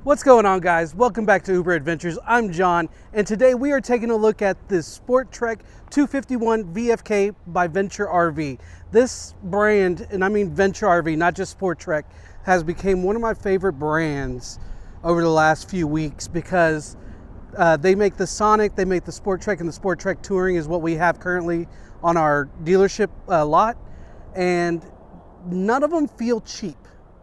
What's going on, guys? Welcome back to Uber Adventures. I'm John, and today we are taking a look at this SportTrek 251 VFK by Venture RV. This brand, and I mean Venture RV, not just SportTrek, has become one of my favorite brands over the last few weeks because they make the Sonic, they make the SportTrek, and the SportTrek Touring is what we have currently on our dealership lot, and none of them feel cheap.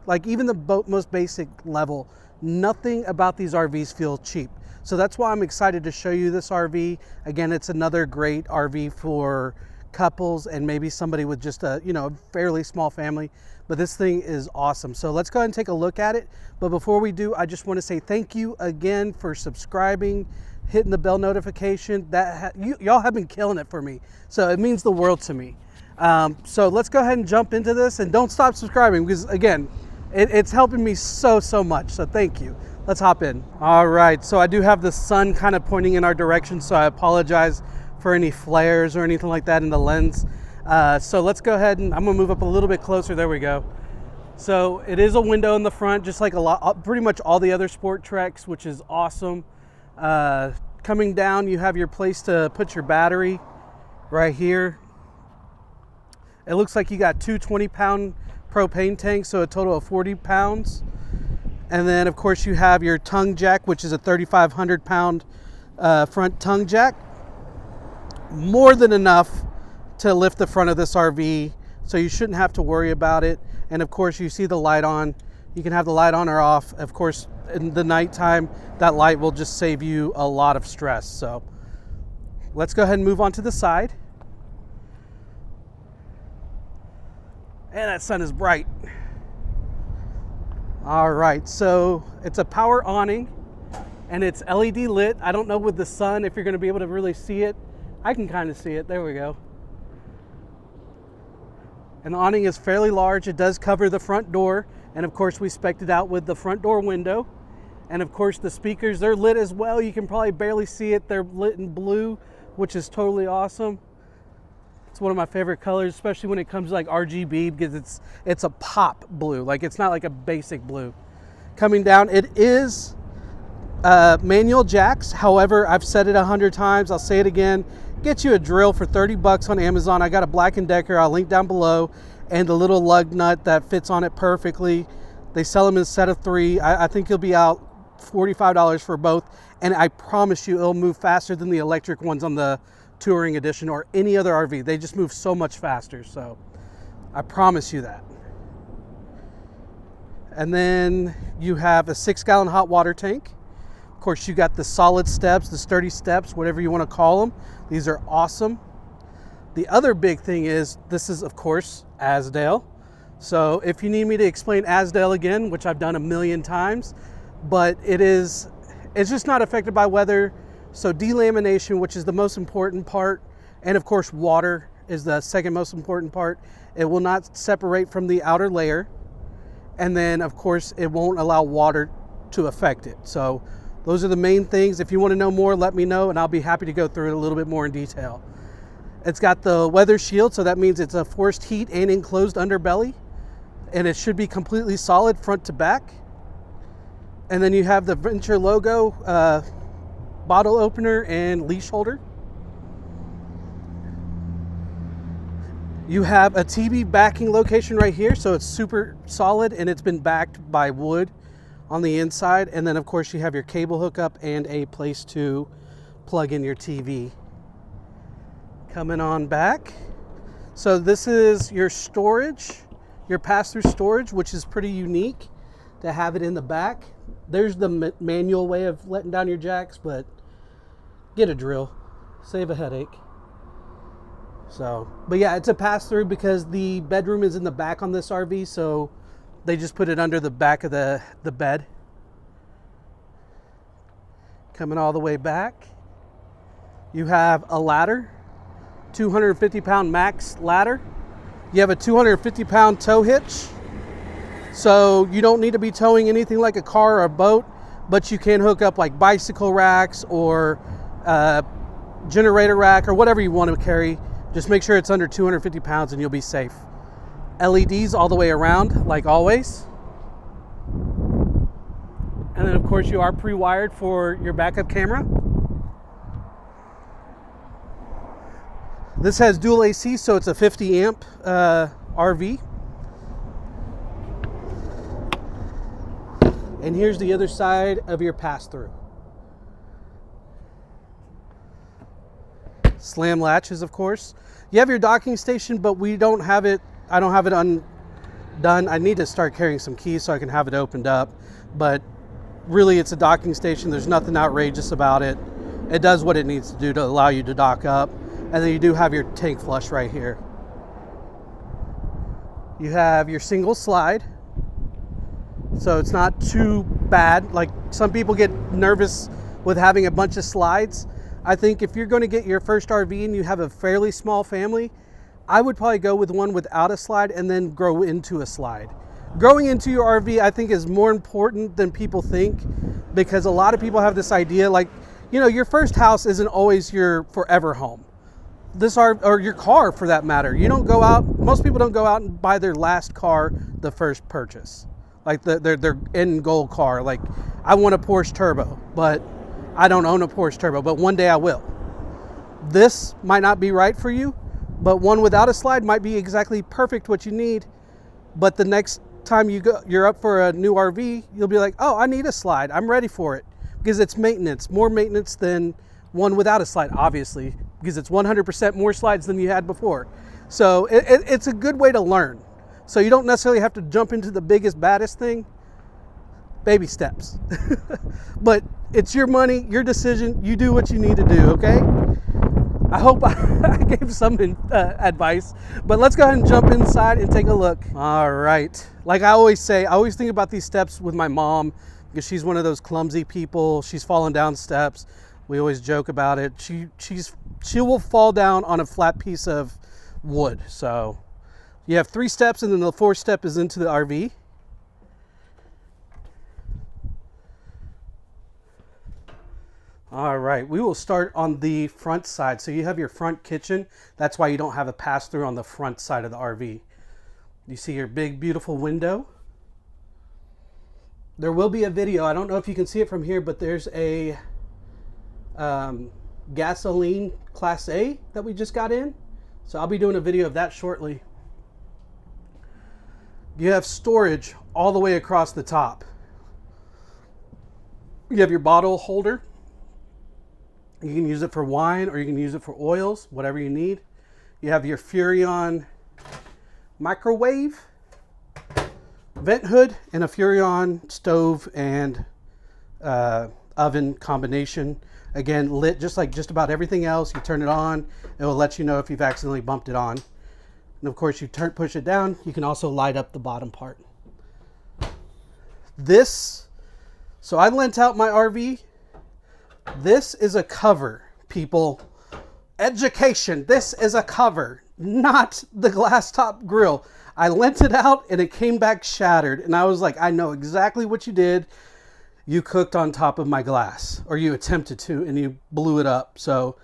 Like even the most basic level, nothing about these RVs feel cheap. So that's why I'm excited to show you this RV. Again, it's another great RV for couples and maybe somebody with just a fairly small family. But this thing is awesome. So let's go ahead and take a look at it. But before we do, I just want to say thank you again for subscribing, hitting the bell notification. Y'all have been killing it for me. So it means the world to me. So let's go ahead and jump into this, and don't stop subscribing because again, it's helping me so much, so thank you. Let's hop in. All right, so I do have the sun kind of pointing in our direction, so I apologize for any flares or anything like that in the lens. So let's go ahead and I'm gonna move up a little bit closer. There we go. So it is a window in the front, just like pretty much all the other SportTreks, which is awesome. Coming down, you have your place to put your battery right here. It looks like you got two 20-pound propane tanks, so a total of 40 pounds. And then of course you have your tongue jack, which is a 3,500 pound front tongue jack. More than enough to lift the front of this RV, so you shouldn't have to worry about it. And of course you see the light on. You can have the light on or off. Of course in the nighttime, that light will just save you a lot of stress. So let's go ahead and move on to the side. And that sun is bright. All right, so it's a power awning and it's LED lit. I don't know with the sun if you're gonna be able to really see it. I can kind of see it, there we go. And the awning is fairly large. It does cover the front door. And of course we spec'd it out with the front door window. And of course the speakers, they're lit as well. You can probably barely see it. They're lit in blue, which is totally awesome. It's one of my favorite colors, especially when it comes to like RGB, because it's a pop blue. Like it's not like a basic blue. Coming down, it is manual jacks. However, I've said it 100 times. I'll say it again. Get you a drill for 30 bucks on Amazon. I got a Black & Decker. I'll link down below, and the little lug nut that fits on it perfectly. They sell them in a set of 3. I think you'll be out $45 for both, and I promise you it'll move faster than the electric ones on the Touring Edition or any other RV. They just move so much faster, so I promise you that. And then you have a 6-gallon hot water tank. Of course, you got the solid steps, the sturdy steps, whatever you want to call them. These are awesome. The other big thing is this is, of course, Azdel. So if you need me to explain Azdel again, which I've done a million times, but it's just not affected by weather. So delamination, which is the most important part, and of course water is the second most important part. It will not separate from the outer layer, and then of course it won't allow water to affect it. So those are the main things. If you want to know more, let me know and I'll be happy to go through it a little bit more in detail. It's got the weather shield, so that means it's a forced heat and enclosed underbelly, and it should be completely solid front to back. And then you have the Venture logo, bottle opener and leash holder. You have a TV backing location right here, so it's super solid and it's been backed by wood on the inside. And then of course you have your cable hookup and a place to plug in your TV. Coming on back. So this is your storage, your pass-through storage, which is pretty unique to have it in the back. There's the manual way of letting down your jacks, but get a drill, save a headache. So, but yeah, it's a pass-through because the bedroom is in the back on this RV, so they just put it under the back of the bed. Coming all the way back, you have a ladder, 250-pound max ladder. You have a 250-pound tow hitch, so you don't need to be towing anything like a car or a boat, but you can hook up like bicycle racks or generator rack or whatever you want to carry. Just make sure it's under 250 pounds and you'll be safe. LEDs all the way around, like always. And then of course you are pre-wired for your backup camera. This has dual AC, so it's a 50 amp RV. And here's the other side of your pass-through. Slam latches, of course. You have your docking station, but we don't have it. I don't have it undone. I need to start carrying some keys so I can have it opened up. But really, it's a docking station. There's nothing outrageous about it. It does what it needs to do to allow you to dock up. And then you do have your tank flush right here. You have your single slide. So it's not too bad. Like, some people get nervous with having a bunch of slides. I think if you're going to get your first RV and you have a fairly small family, I would probably go with one without a slide and then grow into a slide. Growing into your RV, I think, is more important than people think, because a lot of people have this idea, like, you know, your first house isn't always your forever home. Or your car, for that matter. You don't go out, most people don't go out and buy their last car the first purchase. Like their end goal car. Like, I want a Porsche Turbo, but I don't own a Porsche Turbo, but one day I will. This might not be right for you, but one without a slide might be exactly perfect what you need. But the next time you're up for a new RV, you'll be like, oh, I need a slide. I'm ready for it, because it's maintenance, more maintenance than one without a slide, obviously, because it's 100% more slides than you had before. So it's a good way to learn. So you don't necessarily have to jump into the biggest, baddest thing. Baby steps. But it's your money, your decision. You do what you need to do, okay? I hope I gave some advice. But let's go ahead and jump inside and take a look. All right. Like I always say, I always think about these steps with my mom, because she's one of those clumsy people. She's fallen down steps. We always joke about it. She will fall down on a flat piece of wood. So you have 3 steps, and then the 4th step is into the RV. All right, we will start on the front side. So you have your front kitchen. That's why you don't have a pass-through on the front side of the RV. You see your big, beautiful window. There will be a video. I don't know if you can see it from here, but there's a gasoline Class A that we just got in. So I'll be doing a video of that shortly. You have storage all the way across the top. You have your bottle holder. You can use it for wine, or you can use it for oils, whatever you need. You have your Furrion microwave, vent hood, and a Furrion stove and oven combination. Again, lit just like just about everything else. You turn it on, it will let you know if you've accidentally bumped it on. And of course, you push it down. You can also light up the bottom part. So I lent out my RV. This is a cover, people. Education. This is a cover, not the glass top grill. I lent it out and it came back shattered. And I was like, I know exactly what you did. You cooked on top of my glass, or you attempted to, and you blew it up. So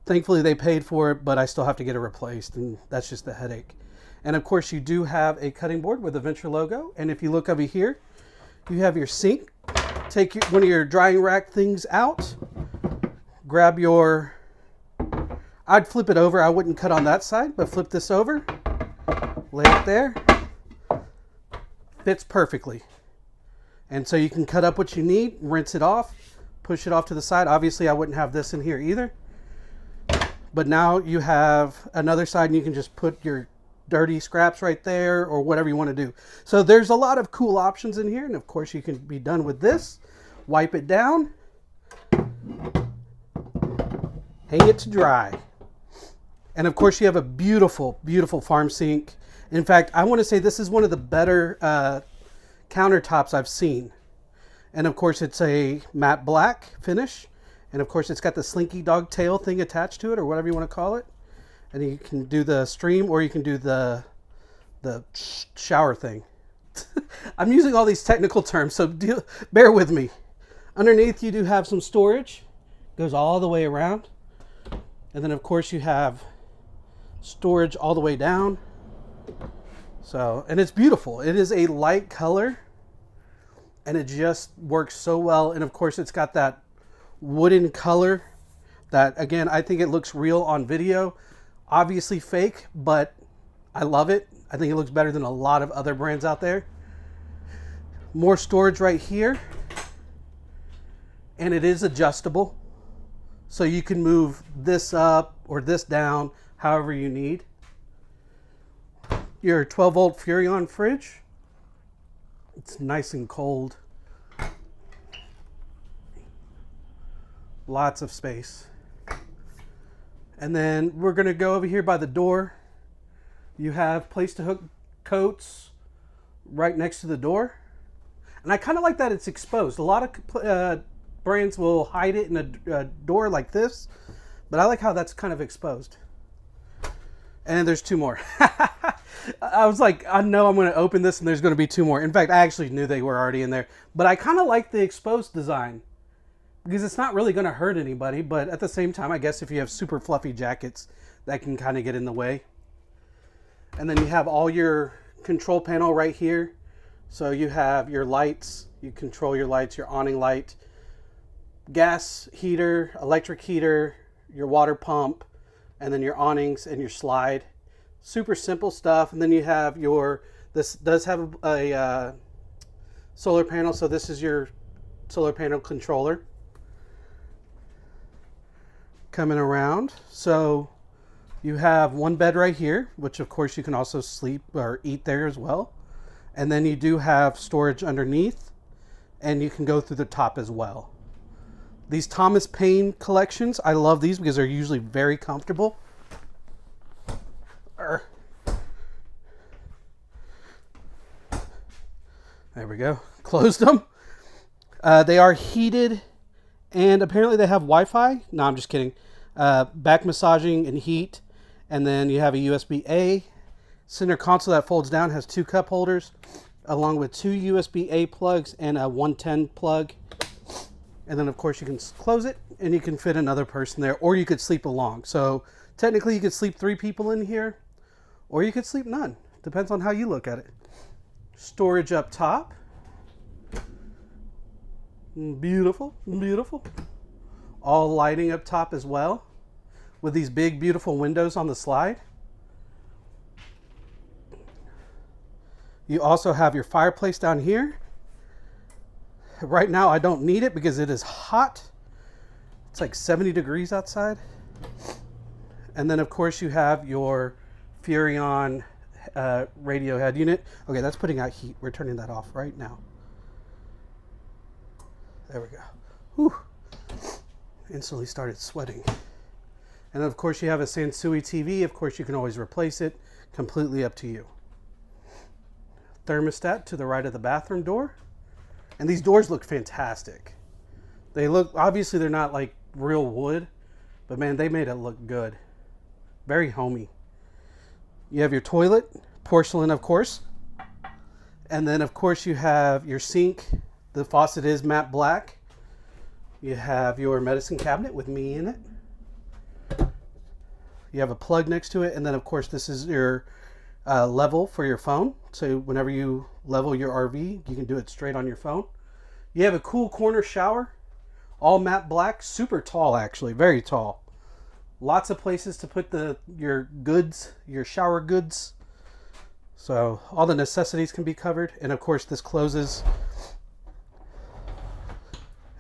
thankfully they paid for it, but I still have to get it replaced, and that's just a headache. And of course, you do have a cutting board with a Venture logo. And if you look over here, you have your sink. Take one of your drying rack things out. Grab your, I'd flip it over. I wouldn't cut on that side, but flip this over. Lay it there. Fits perfectly. And so you can cut up what you need, rinse it off, push it off to the side. Obviously, I wouldn't have this in here either. But now you have another side, and you can just put your dirty scraps right there, or whatever you want to do. So there's a lot of cool options in here. And of course, you can be done with this. Wipe it down. Hang it to dry. And of course, you have a beautiful, beautiful farm sink. In fact, I want to say this is one of the better countertops I've seen. And of course, it's a matte black finish. And of course, it's got the slinky dog tail thing attached to it, or whatever you want to call it. And you can do the stream, or you can do the shower thing. I'm using all these technical terms, so bear with me. Underneath, you do have some storage. Goes all the way around. And then, of course, you have storage all the way down. So, and it's beautiful. It is a light color. and it just works so well. And of course, it's got that wooden color that, again, I think it looks real on video. Obviously fake, but I love it. I think it looks better than a lot of other brands out there. More storage right here, and it is adjustable, so you can move this up or this down however you need. Your 12-volt Furrion fridge, it's nice and cold. Lots of space. And then we're going to go over here by the door. You have place to hook coats right next to the door. And I kind of like that it's exposed. A lot of brands will hide it in a door like this, but I like how that's kind of exposed. And there's two more. I was like, I know I'm going to open this and there's going to be two more. In fact, I actually knew they were already in there. But I kind of like the exposed design because it's not really going to hurt anybody. But at the same time, I guess if you have super fluffy jackets, that can kind of get in the way. And then you have all your control panel right here. So you have your lights. You control your lights, your awning light, gas heater, electric heater, your water pump, and then your awnings and your slide. Super simple stuff. And then you have your, this does have a solar panel, so this is your solar panel controller. Coming around, so you have one bed right here, which of course you can also sleep or eat there as well. And then you do have storage underneath, and you can go through the top as well. These Thomas Paine collections, I love these because they're usually very comfortable. There we go. Closed them. They are heated, and apparently they have Wi-Fi. No, I'm just kidding. Back massaging and heat. And then you have a USB-A. Center console that folds down has two cup holders, along with two USB-A plugs and a 110 plug. And then, of course, you can close it, and you can fit another person there, or you could sleep along. So technically, you could sleep 3 people in here, or you could sleep none. Depends on how you look at it. Storage up top. Beautiful, beautiful. All lighting up top as well, with these big, beautiful windows on the slide. You also have your fireplace down here. Right now, I don't need it because it is hot. It's like 70 degrees outside. And then, of course, you have your Furrion radio head unit. Okay, that's putting out heat. We're turning that off right now. There we go. Whew. Instantly started sweating. And of course, you have a Sansui TV. Of course, you can always replace it. Completely up to you. Thermostat to the right of the bathroom door. And these doors look fantastic. They look, obviously they're not like real wood, but man, they made it look good. Very homey. You have your toilet, porcelain, of course. And then, of course, you have your sink. The faucet is matte black. You have your medicine cabinet with me in it. You have a plug next to it. And then, of course, this is your level for your phone. So whenever you level your RV, you can do it straight on your phone. You have a cool corner shower, all matte black, super tall actually, very tall. Lots of places to put your goods, your shower goods. So all the necessities can be covered. And of course this closes,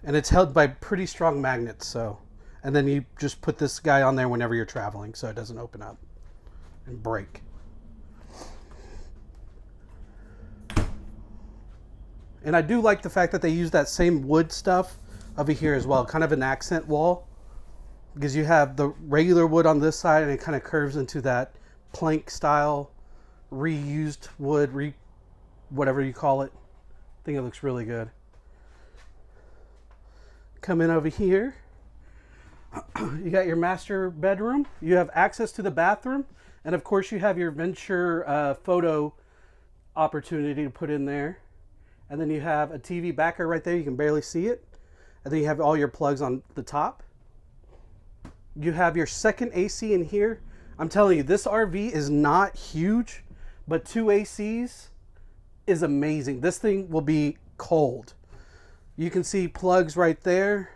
and it's held by pretty strong magnets. So, and then you just put this guy on there whenever you're traveling so it doesn't open up and break. And I do like the fact that they use that same wood stuff over here as well, kind of an accent wall, because you have the regular wood on this side and it kind of curves into that plank style reused wood, whatever you call it. I think it looks really good. Come in over here. You got your master bedroom. You have access to the bathroom, and of course you have your Venture photo opportunity to put in there. And then you have a TV backer right there. You can barely see it. And then you have all your plugs on the top. You have your second AC in here. I'm telling you, this RV is not huge, but 2 ACs is amazing. This thing will be cold. You can see plugs right there,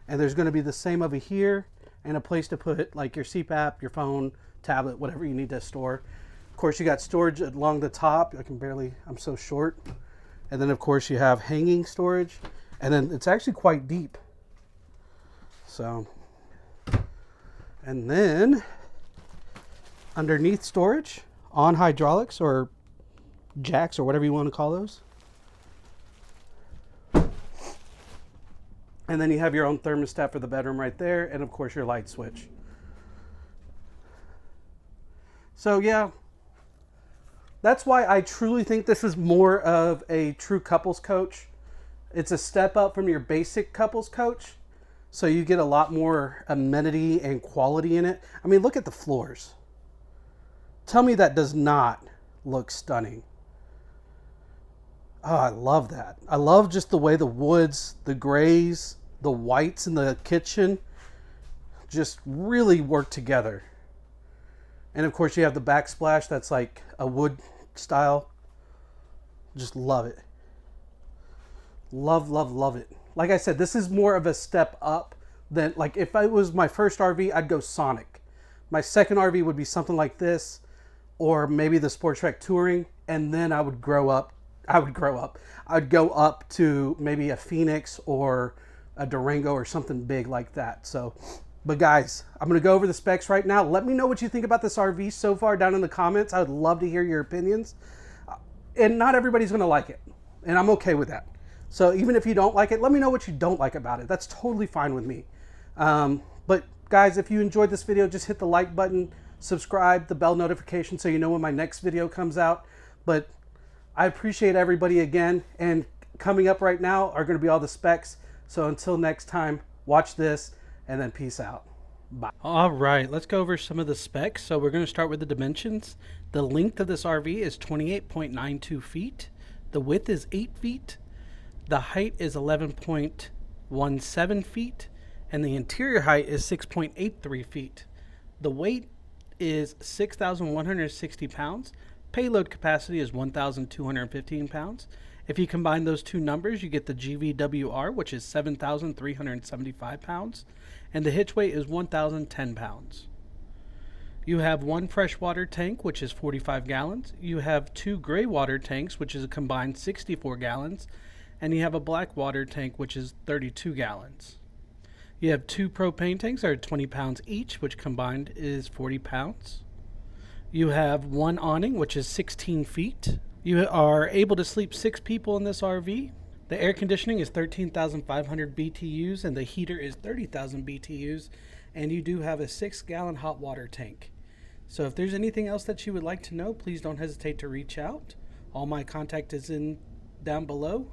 and there's going to be the same over here, and a place to put like your CPAP, your phone, tablet, whatever you need to store. Of course, you got storage along the top. I'm so short. And then of course you have hanging storage, and then it's actually quite deep. So, and then underneath storage on hydraulics or jacks or whatever you want to call those. And then you have your own thermostat for the bedroom right there, and of course your light switch. So yeah, that's why I truly think this is more of a true couples coach. It's a step up from your basic couples coach, so you get a lot more amenity and quality in it. I mean, look at the floors. Tell me that does not look stunning. Oh, I love that. I love just the way the woods, the grays, the whites in the kitchen just really work together. And of course you have the backsplash that's like a wood style. Just love it. Love, love, love it. Like I said, this is more of a step up than, like, if it was my first RV, I'd go Sonic. My second RV would be something like this, or maybe the SportTrek Touring, and then I would grow up. I'd go up to maybe a Phoenix or a Durango or something big like that. So, but guys, I'm going to go over the specs right now. Let me know what you think about this RV so far down in the comments. I would love to hear your opinions. And not everybody's going to like it, and I'm okay with that. So even if you don't like it, let me know what you don't like about it. That's totally fine with me. But guys, if you enjoyed this video, just hit the like button, subscribe, the bell notification so you know when my next video comes out. But I appreciate everybody again, and coming up right now are going to be all the specs. So until next time, watch this, and then peace out. Bye. All right, let's go over some of the specs. So we're going to start with the dimensions. The length of this RV is 28.92 feet. The width is 8 feet. The height is 11.17 feet, and the interior height is 6.83 feet. The weight is 6,160 pounds. Payload capacity is 1,215 pounds. If you combine those two numbers, you get the GVWR, which is 7,375 pounds, and the hitch weight is 1,010 pounds. You have one freshwater tank, which is 45 gallons. You have two gray water tanks, which is a combined 64 gallons, and you have a black water tank, which is 32 gallons. You have two propane tanks that are 20 pounds each, which combined is 40 pounds. You have one awning, which is 16 feet. You are able to sleep 6 people in this RV. The air conditioning is 13,500 BTUs, and the heater is 30,000 BTUs, and you do have a 6-gallon hot water tank. So if there's anything else that you would like to know, please don't hesitate to reach out. All my contact is in down below.